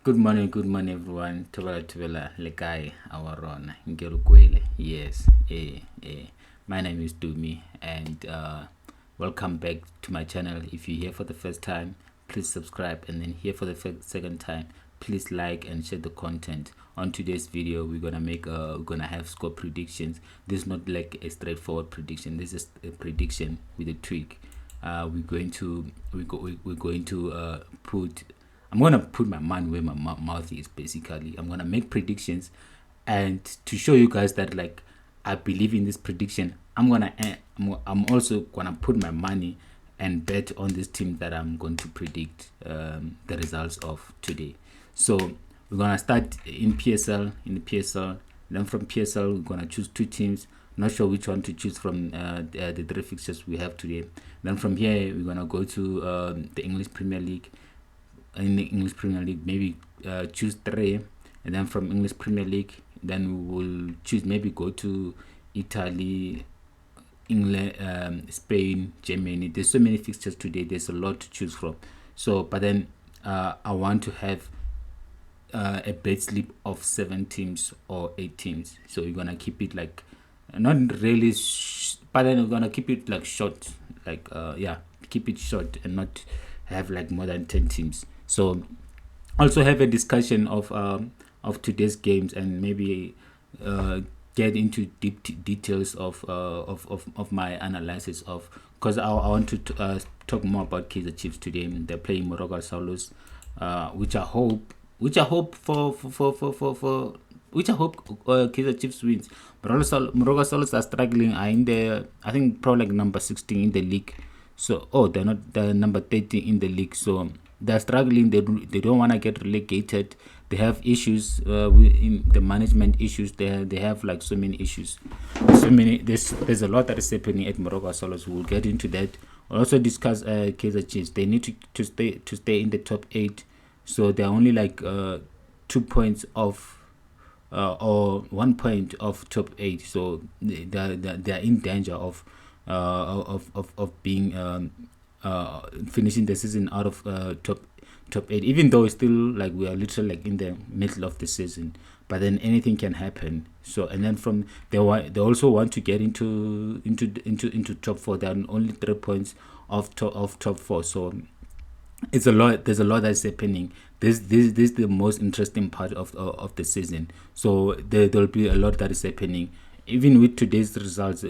Good morning, everyone. Tubela, Lekai, Awarona, Ngerukwele. Yes, my name is Dumi, and welcome back to my channel. If you're here for the first time, please subscribe, and then here for the second time, please like and share the content. On today's video, we're gonna have score predictions. This is not like a straightforward prediction. This is a prediction with a tweak. We're going to put. I'm gonna put my mind where my mouth is. Basically, I'm gonna make predictions, and to show you guys that like I believe in this prediction, I'm also gonna put my money and bet on this team that I'm going to predict the results of today. So we're gonna start in PSL. Then from PSL, we're gonna choose two teams. Not sure which one to choose from the three fixtures we have today. Then from here, we're gonna go to the English Premier League. In the English Premier League, maybe choose three, and then from English Premier League, then we will choose maybe go to Italy, England, Spain, Germany. There's so many fixtures today. There's a lot to choose from. So, but then I want to have a bet slip of 7 teams or 8 teams. So we're gonna keep it like not really, but then we're gonna keep it like short, like keep it short and not have like more than 10 teams. So also have a discussion of today's games, and maybe get into deep details of my analysis of, because I want to talk more about Kaizer Chiefs today. They're playing Morocco Solos, which I hope Kaizer Chiefs wins. But also Morocco Solos are struggling. Are in the, I think, probably like number 16 in the league. So they're not, they're number 30 in the league. So they're struggling. They don't want to get relegated. They have issues in the management issues. They have like so many issues. There's a lot that is happening at Morocco Solos. We'll get into that. We'll also discuss Kaizer Chiefs. They need to stay in the top 8. So they're only like 2 points off, or 1 point of top 8. So they're in danger of being finishing the season out of top 8, even though it's still like we are literally like in the middle of the season. But then anything can happen. So, and then from they also want to get into top 4. They're only 3 points off top 4. So it's a lot. There's a lot that's happening. This is the most interesting part of the season. So there'll be a lot that is happening. Even with today's results,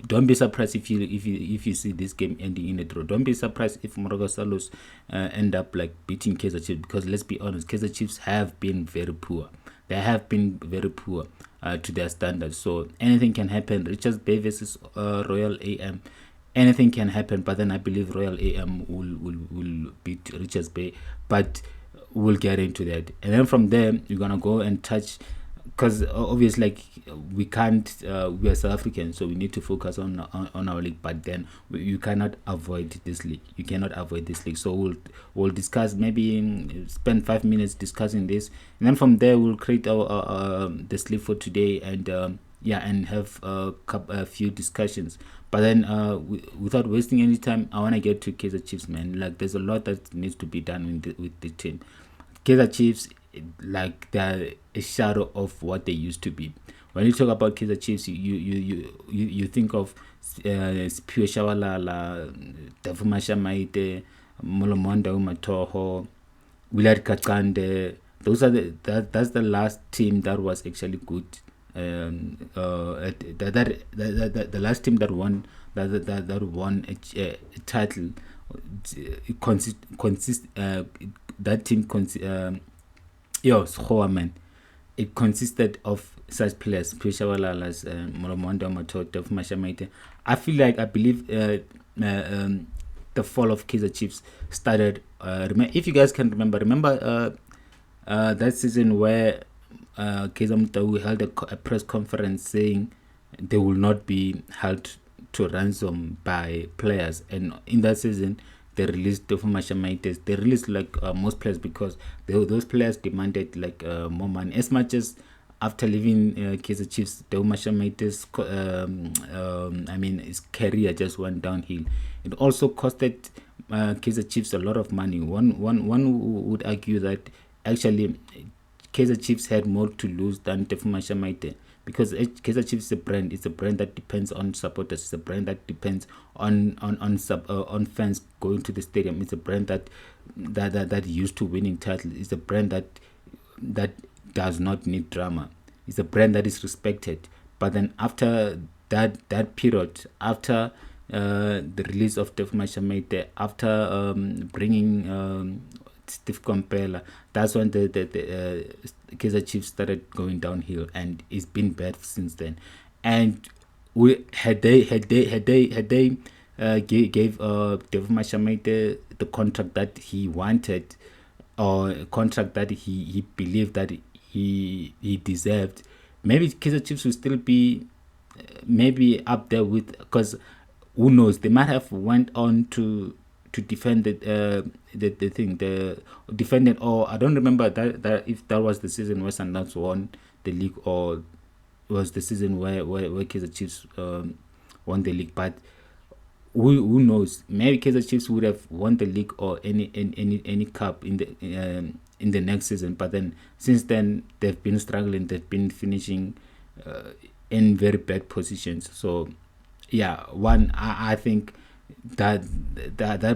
don't be surprised if you see this game ending in a draw. Don't be surprised if Morocco Solos end up like beating Kaizer Chiefs, because let's be honest, Kaizer Chiefs have been very poor. They have been very poor to their standards. So anything can happen. Richards Bay versus Royal AM. Anything can happen, but then I believe Royal AM will beat Richards Bay. But we'll get into that. And then from there, you're gonna go and touch, because obviously like we can't, we are South African, so we need to focus on our league. But then you cannot avoid this league. So we'll discuss, maybe spend 5 minutes discussing this, and then from there we'll create our the slip for today, and and have a few discussions. But then without wasting any time, I want to get to Kaizer Chiefs, man. Like there's a lot that needs to be done with the team. Kaizer Chiefs, like they're a shadow of what they used to be. When you talk about Kaizer Chiefs, you think of Siphiwe Tshabalala, Davuma Shamaite, Molomonda Umatoho, Willard Kachande. That's the last team that was actually good. The last team that won a title that team man, it consisted of such players, Pishavalalas, Molomondo Mato, Mashamaite. I believe the fall of Kaizer Chiefs started. If you guys can remember that season where Kaizer Motaung held a press conference saying they will not be held to ransom by players, and in that season they released Mashamaites. They released like most players, because those players demanded like more money. As much as after leaving Kaizer Chiefs, Mashamaites, his career just went downhill. It also costed Kaizer Chiefs a lot of money. One would argue that actually Kaizer Chiefs had more to lose than Tefuma Shamaite, because Kaizer Chiefs is a brand. It's a brand that depends on supporters. It's a brand that depends on fans going to the stadium. It's a brand that used to winning titles. It's a brand that does not need drama. It's a brand that is respected. But then after that period, after the release of Tefuma Shamaite, after bringing Steve Compella, that's when the Kaizer Chiefs started going downhill, and it's been bad since then. And we had they gave Tefuma Shamaite the contract that he wanted, or a contract that he believed that he deserved, maybe Kaizer Chiefs will still be maybe up there with, because who knows, they might have went on to defend the thing, the defend it, or I don't remember that if that was the season where Sundowns won the league, or was the season where Kaizer Chiefs won the league. But who knows, maybe Kaizer Chiefs would have won the league or any cup in the next season. But then since then they've been struggling, they've been finishing in very bad positions. So yeah, I think that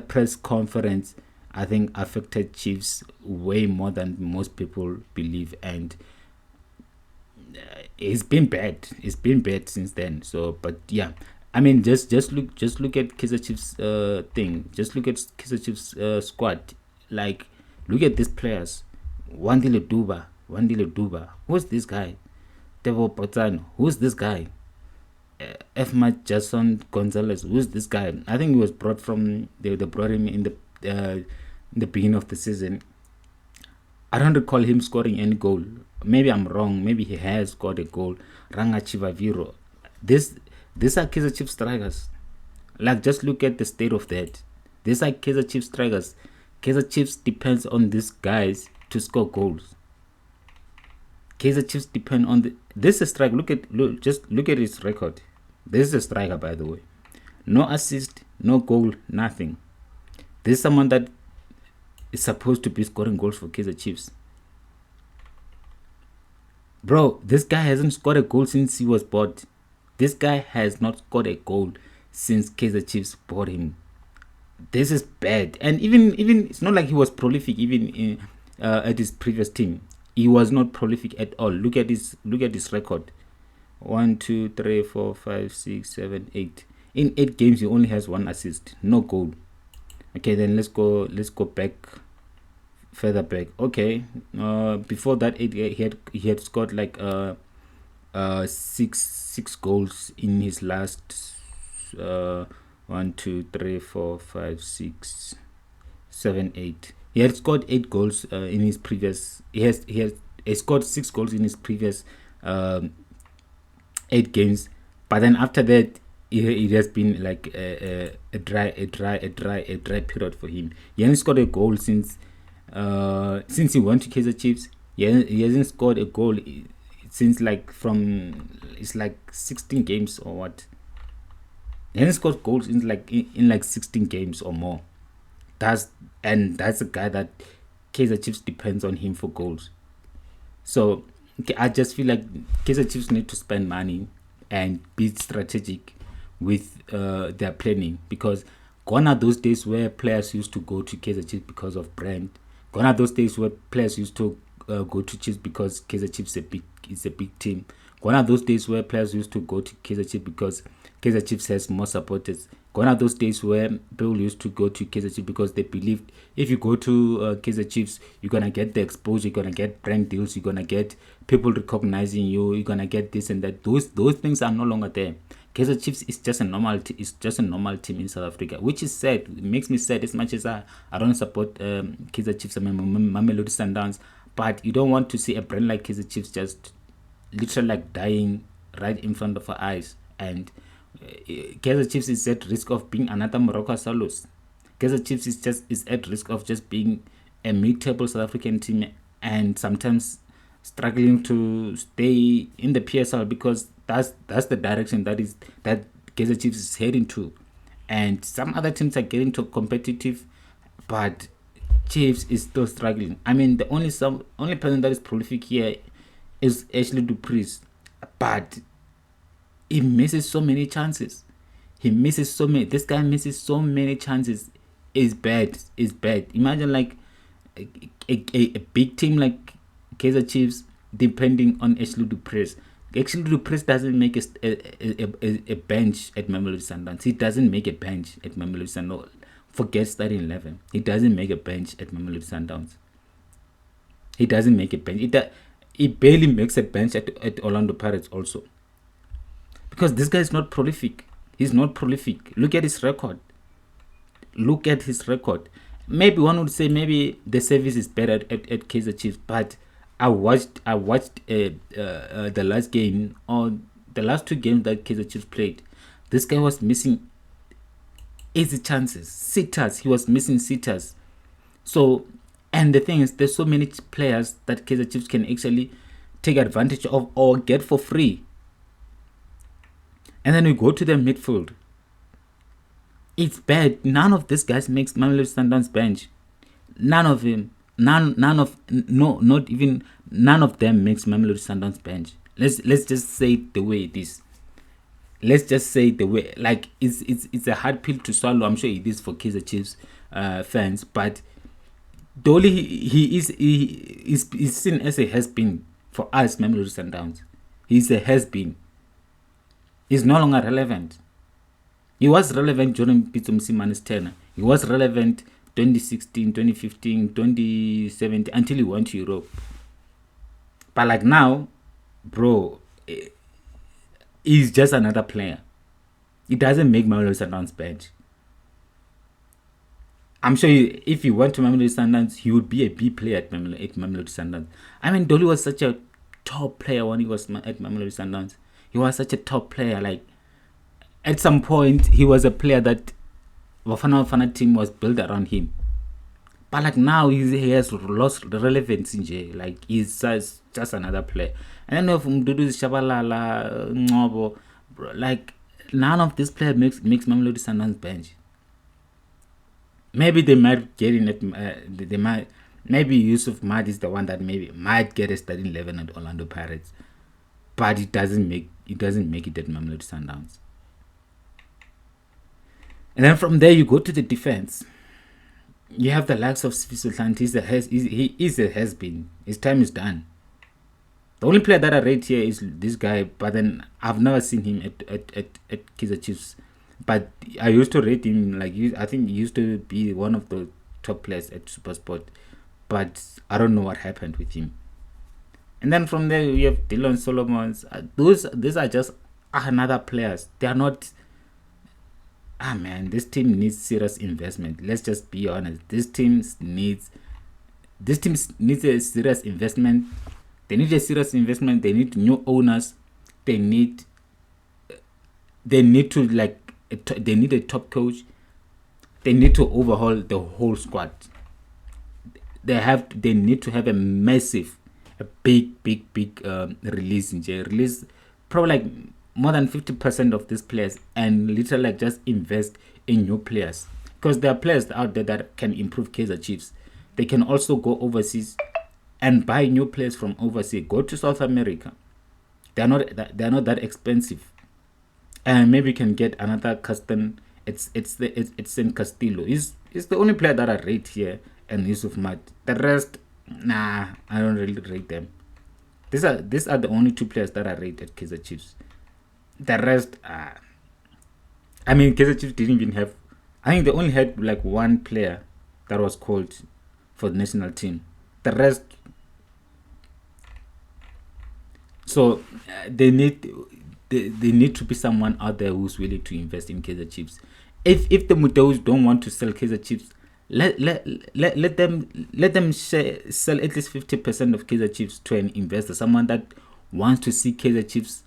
press conference, I think, affected Chiefs way more than most people believe, and it's been bad. It's been bad since then. So, but yeah, I mean, just look at Kaizer Chiefs thing. Just look at Kaizer Chiefs squad. Like, look at these players. Wandile Duba. Who's this guy? Devo Potano. Who's this guy? Efma Jason Gonzalez. Who's this guy? I think he was brought from they brought him in the beginning of the season. I don't recall him scoring any goal. Maybe I'm wrong. Maybe he has scored a goal. Ranga Chivaviro. These are Kaizer Chiefs strikers. Like, just look at the state of that. These are Kaizer Chiefs strikers. Kaizer Chiefs depends on these guys to score goals. Kaizer Chiefs depend on this is a striker. Just look at his record. This is a striker, by the way. No assist, no goal, nothing. This is someone that is supposed to be scoring goals for Kaizer Chiefs. Bro, this guy hasn't scored a goal since he was bought. This guy has not scored a goal since Kaizer Chiefs bought him. This is bad. And even it's not like he was prolific even at his previous team. He was not prolific at all. Look at his record. 1, 2, 3, 4, 5, 6, 7, 8. In 8 games, he only has 1 assist, no goal. Okay, then let's go back, further back. Okay, before that, he had scored like six goals in his last 1, 2, 3, 4, 5, 6, 7, 8. He had scored 8 goals in his previous. He scored 6 goals in his previous 8 games, but then after that, it has been like a dry period for him. He hasn't scored a goal since he went to Kaizer Chiefs. He hasn't scored a goal since it's like 16 games or what. He hasn't scored goals in like 16 games or more. That's a guy that Kaizer Chiefs depends on him for goals. So I just feel like Kaizer Chiefs need to spend money and be strategic with their planning, because gone are those days where players used to go to Kaizer Chiefs because of brand. Gone are those days where players used to go to Chiefs because Kaizer Chiefs is a big team. Gone are those days where players used to go to Kaizer Chiefs because Kaizer Chiefs has more supporters. Gone are those days where people used to go to Kaizer Chiefs because they believed if you go to Kaizer Chiefs, you're going to get the exposure, you're going to get brand deals, you're going to get people recognizing you, you're going to get this and that. Those things are no longer there. Kaizer Chiefs is just a normal team in South Africa, which is sad. It makes me sad as much as I don't support Kaizer Chiefs. I mean, Mamelodi Sundowns, but you don't want to see a brand like Kaizer Chiefs just literally like dying right in front of our eyes. And Kaizer Chiefs is at risk of being another Morocco Salos. Kaizer Chiefs is at risk of just being a mid-table South African team and sometimes struggling to stay in the PSL, because that's the direction that Kaizer Chiefs is heading to. And some other teams are getting too competitive, but Chiefs is still struggling. I mean, the only person that is prolific here is Ashley Dupreez, but he misses so many chances. This guy misses so many chances. Is bad. Is bad. Imagine like a big team like Kaizer Chiefs depending on Ashley Dupreez. Ashley Dupreez doesn't make a bench at Mamelodi Sundowns. He doesn't make a bench at Mamelodi Sundowns. Forget starting 11. He doesn't make a bench at Mamelodi Sundowns. He doesn't make a bench. He barely makes a bench at Orlando Pirates also. Because this guy is not prolific. He's not prolific. Look at his record. Maybe one would say maybe the service is better at Kaizer Chiefs, but I watched the last game or the last two games that Kaizer Chiefs played. This guy was missing easy chances, sitters. He was missing sitters. So, and the thing is, there's so many players that Kaizer Chiefs can actually take advantage of or get for free. And then we go to the midfield. It's bad. None of these guys makes Mamelodi Sundowns bench. None of them makes Mamelodi Sundowns bench. Let's just say it the way it is. Let's just say it the way, like, it's a hard pill to swallow. I'm sure it is for Kaizer Chiefs fans, but Dolly he is seen as a has-been for us Mamelodi Sundowns. He's a has-been. He's no longer relevant. He was relevant during Pitso Mosimana's tenure. He was relevant 2016, 2015, 2017 until he went to Europe. But like now, bro, he's just another player. It doesn't make Mamelodi Sundowns bench. I'm sure if he went to Mamelodi Sundowns, he would be a B player at Mamelodi Sundowns. I mean, Dolly was such a top player when he was at Mamelodi Sundowns. He was such a top player. Like, at some point, he was a player that Bafana team was built around him. But like now, he has lost relevance in J. Like, he's just another player. And then if Mdudu Shabalala, Ngobo, like, none of these players makes Mamelodi Sundowns bench. Maybe they might get in it. Maybe Yusuf Mad is the one that maybe might get a starting 11 at Orlando Pirates, but it doesn't make it at Mamelodi Sundowns. And then from there you go to the defense. You have the likes of Switzerland. He is a has-been. His time is done. The only player that I rate here is this guy, but then I've never seen him at Kaizer Chiefs. But I used to rate him like I think he used to be one of the top players at SuperSport, but I don't know what happened with him. And then from there we have Dylan Solomons. These are just another players. They are not. Man, this team needs serious investment. Let's just be honest. This team needs a serious investment. They need a serious investment. They need new owners. They need to they need a top coach. They need to overhaul the whole squad. They need to have a big release in J. Release probably like more than 50% of these players and literally like just invest in new players, because there are players out there that can improve Kaizer Chiefs. They can also go overseas and buy new players from overseas. Go to South America. They're not that expensive. And maybe you can get another custom. It's in Castillo. He's the only player that I rate here, and Yusuf Mat. The rest, nah, I don't really rate them. These are the only two players that I rate at Kaizer Chiefs. The rest, I mean, Kaizer Chiefs didn't even have. I think they only had like one player that was called for the national team. The rest, so they need to be someone out there who's willing to invest in Kaizer Chiefs. If the Muteus don't want to sell Kaizer Chiefs, let them sell at least 50% of Kaizer Chiefs to an investor, someone that wants to see Kaizer Chiefs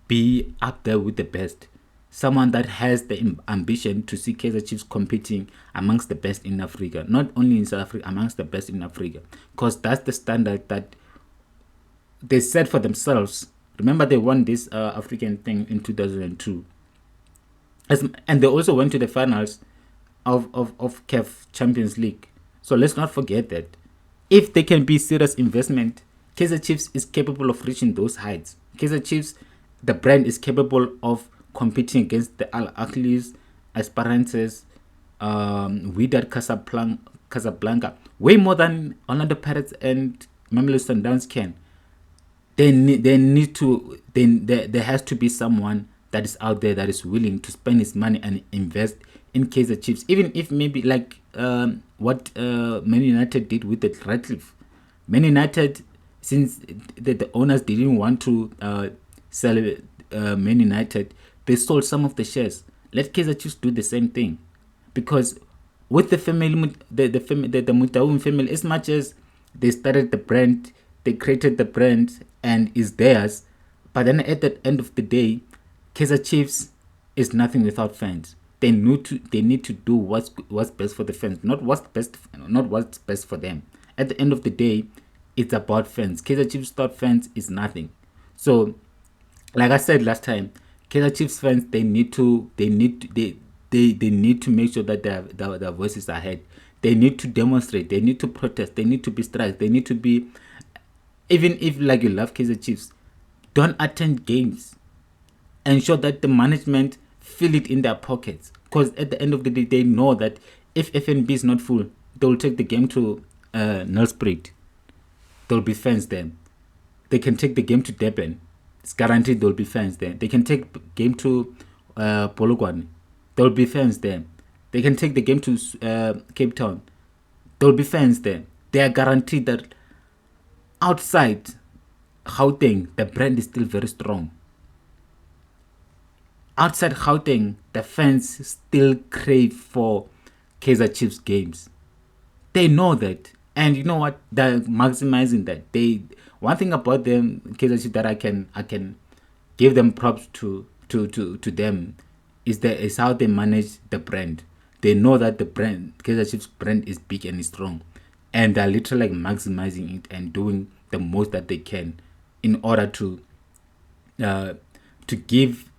be up there with the best, someone that has the ambition to see Kaizer Chiefs competing amongst the best in Africa, not only in South Africa, amongst the best in Africa, because that's the standard that they set for themselves. Remember, they won this African thing in 2002, and they also went to the finals of CAF Champions League So let's not forget that if they can be serious investment, Kaizer Chiefs is capable of reaching those heights. Kaizer Chiefs, the brand, is capable of competing against the Al Ahly's, Esperances, Wydad Casablanca, way more than Orlando Pirates and Mamelodi Sundowns can. There has to be someone that is out there that is willing to spend his money and invest in Kaizer Chiefs, even if maybe like what Man United did with the Ratcliffe. Man United, since the owners didn't want to sell Man United, they sold some of the shares. Let Kaizer Chiefs do the same thing, because with the family, the Mutaum family, as much as they started the brand, they created the brand and is theirs, but then at the end of the day, Kaizer Chiefs is nothing without fans. They need to do what's best for the fans, not what's best for them. At the end of the day, it's about fans. Kaizer Chiefs without fans is nothing. So, like I said last time, Kaizer Chiefs fans, they need to make sure that their voices are heard. They need to demonstrate. They need to protest. They need to be strikes. They need to be, even if like you love Kaizer Chiefs, don't attend games. Ensure that the management fill it in their pockets, because at the end of the day, they know that if FNB is not full, they will take the game to Nelspruit. There will be fans there. They can take the game to Durban. It's guaranteed there will be fans there. They can take the game to Polokwane. There will be fans there. They can take the game to Cape Town. There will be fans there. They are guaranteed that outside Gauteng, the brand is still very strong. Outside Gauteng, the fans still crave for Kaizer Chiefs games. They know that. And you know what? They're maximizing that. One thing about them, Kaizer Chiefs, that I can give them props to them is how they manage the brand. They know that the brand, Kaizer Chiefs brand, is big and is strong, and they're literally like maximizing it and doing the most that they can in order to give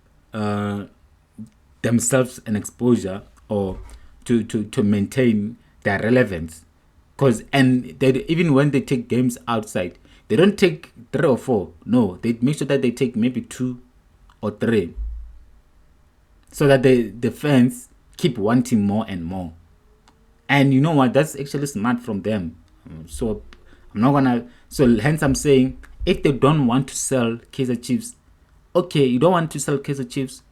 themselves an exposure, or to maintain their relevance. Because even when they take games outside, they don't take 3 or 4. No, they make sure that they take maybe 2 or 3, so that the fans keep wanting more and more. And you know what? That's actually smart from them. So I'm not gonna. So hence I'm saying, if they don't want to sell Kaizer Chiefs, okay, you don't want to sell Kaizer Chiefs,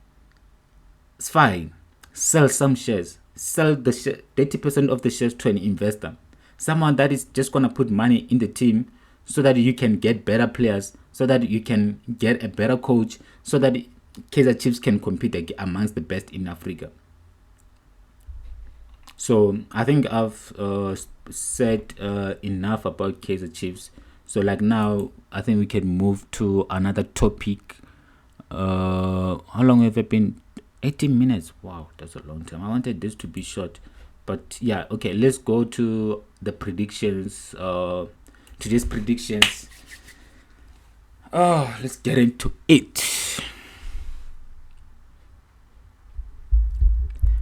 it's fine. Sell some shares. Sell the 30% of the shares to an investor, someone that is just gonna put money in the team, so that you can get better players, so that you can get a better coach, so that Kaizer Chiefs can compete amongst the best in Africa. So I think I've said enough about Kaizer Chiefs. So like now, I think we can move to another topic. How long have it been? 18 minutes. Wow, that's a long time. I wanted this to be short, but yeah. Okay, let's go to the predictions. Today's predictions. Oh, let's get into it.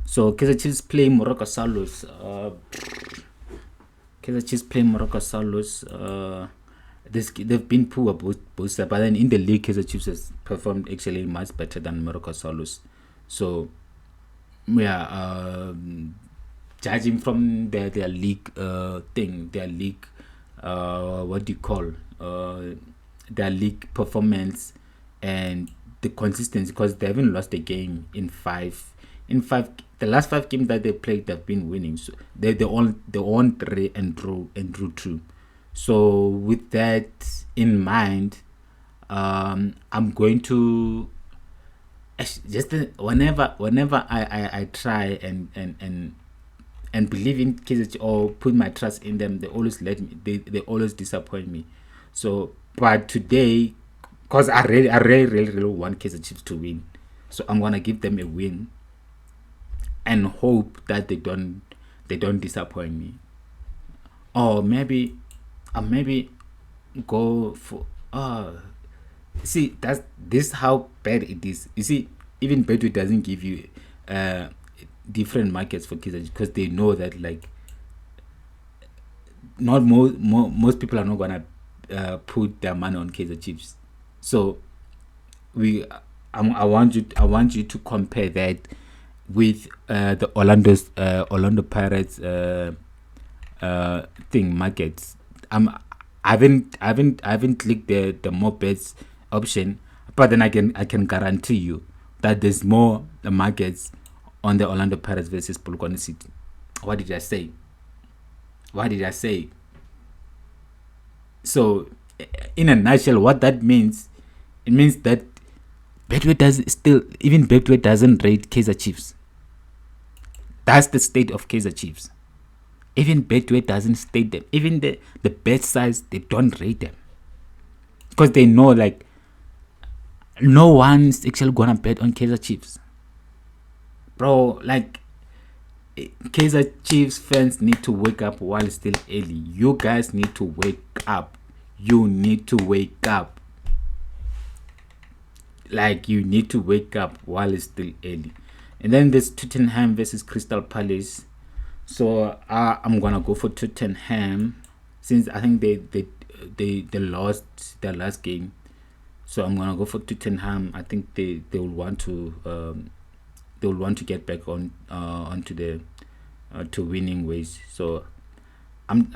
So Kaizer Chiefs play Morocco Salus. Kaizer Chiefs play Morocco Salus. They've been poor both sides, but then in the league, Kaizer Chiefs has performed actually much better than Morocco Salus. So yeah, judging from their league thing, their league what do you call their league performance and the consistency, because they haven't lost a game in five. The last 5 games that they played, they've been winning. So they won 3 and drew 2. So with that in mind, I'm going to just whenever I try and believe in Kaizer or put my trust in them, they always they always disappoint me. So but today, because I really want Kaizer Chiefs to win, so I'm gonna give them a win and hope that they don't disappoint me. Or maybe go for see, this how bad it is. You see, even Betway doesn't give you different markets for Kaizer, because they know that like not most people are not gonna put their money on Kaizer Chiefs. So I want you to compare that with the Orlando Pirates thing markets. I haven't clicked the more bets option, but then I can guarantee you that there's more markets on the Orlando Pirates versus Polokwane City. What did I say? So, in a nutshell, what that means, it means that Betway doesn't rate Kaizer Chiefs. That's the state of Kaizer Chiefs. Even Betway doesn't state them. Even the bet size, they don't rate them, because they know like no one's actually gonna bet on Kaizer Chiefs, bro. Like, Kaizer Chiefs fans need to wake up while it's still early. You guys need to wake up. You need to wake up. Like, you need to wake up while it's still early. And then there's Tottenham versus Crystal Palace. So I'm gonna go for Tottenham, since I think they lost their last game. So I'm gonna go for Tottenham. I think they will want to get back on onto the to winning ways. So I'm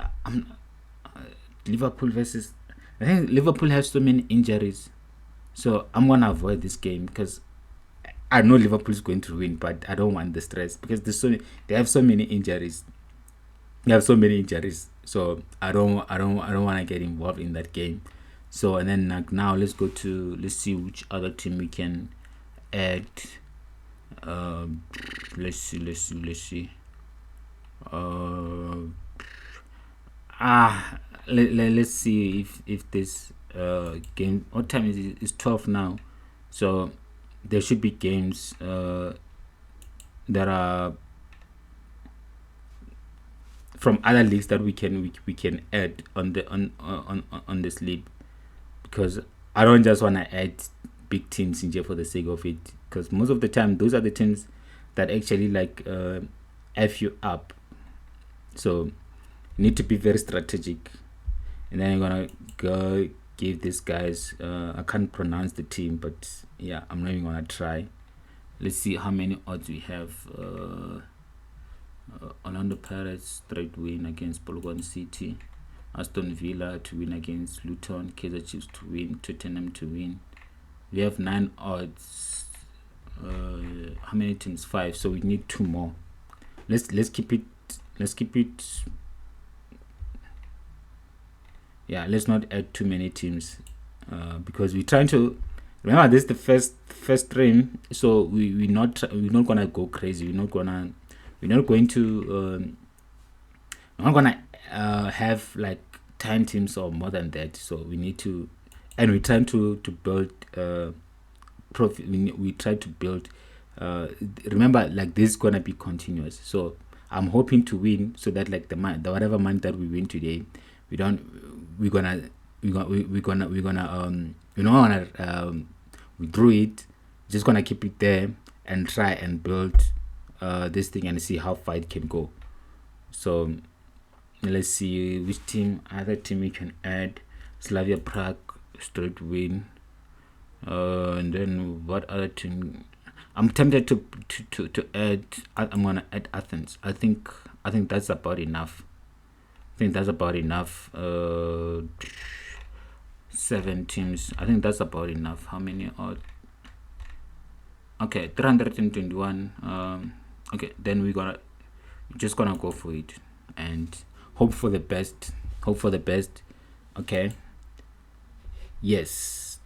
Liverpool versus, I think Liverpool has so many injuries, so I'm gonna avoid this game because I know Liverpool is going to win, but I don't want the stress because they have so many injuries. So I don't want to get involved in that game. So, and then now let's see which other team we can add. Let's see. Let's see if this game, what time is it? It's 12 now, so there should be games that are from other leagues that we can add on the slip, because I don't just want to add big teams in here for the sake of it, because most of the time those are the teams that actually like F you up. So you need to be very strategic. And then I'm gonna go give these guys, I can't pronounce the team, but yeah, I'm not even gonna try. Let's see how many odds we have. Orlando Pirates straight win against Polokwane City, Aston Villa to win against Luton, Kaizer Chiefs to win, Tottenham to win. We have 9 odds. How many teams? 5. So we need 2 more. Let's keep it. Yeah, let's not add too many teams, because we're trying to remember this is the first stream, so we're not gonna go crazy. We're not going to have like 10 teams or more than that. So we need to, and we're trying to build profit. We try to build. Remember, like, this is gonna be continuous. So I'm hoping to win, so that like the whatever money that we win today, we're gonna withdraw it. Just gonna keep it there and try and build this thing and see how far it can go. So let's see which other team we can add. Slavia Prague straight win, and then what other team? I'm tempted to add. I'm gonna add Athens. I think that's about enough. 7 teams. I think that's about enough. How many are? Okay, 321. Okay, then we're just gonna go for it and hope for the best. Okay. Yes.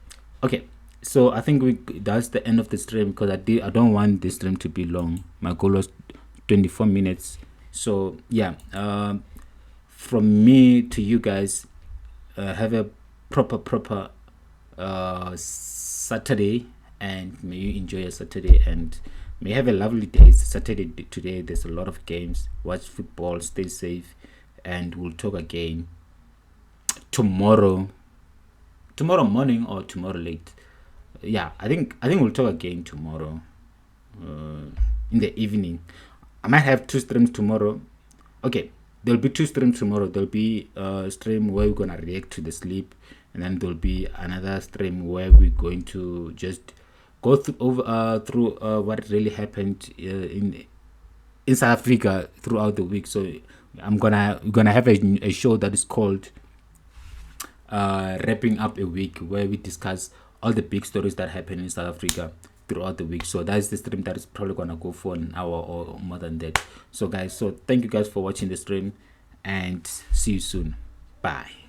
Okay. So I think that's the end of the stream, because I don't want this stream to be long. My goal was 24 minutes. So yeah. From me to you guys, have a proper Saturday, and may you enjoy your Saturday, and may you have a lovely day. It's Saturday today. There's a lot of games. Watch football, stay safe, and we'll talk again tomorrow morning or tomorrow late. Yeah, I think we'll talk again tomorrow in the evening. I might have 2 streams tomorrow. Okay, there'll be two streams tomorrow. There'll be a stream where we're gonna react to the sleep, and then there'll be another stream where we're going to just go through what really happened in South Africa throughout the week. So we're gonna have a show that is called wrapping up a week, where we discuss all the big stories that happen in South Africa throughout the week. So that's the stream that is probably gonna go for an hour or more than that. So guys, so thank you guys for watching the stream, and see you soon. Bye.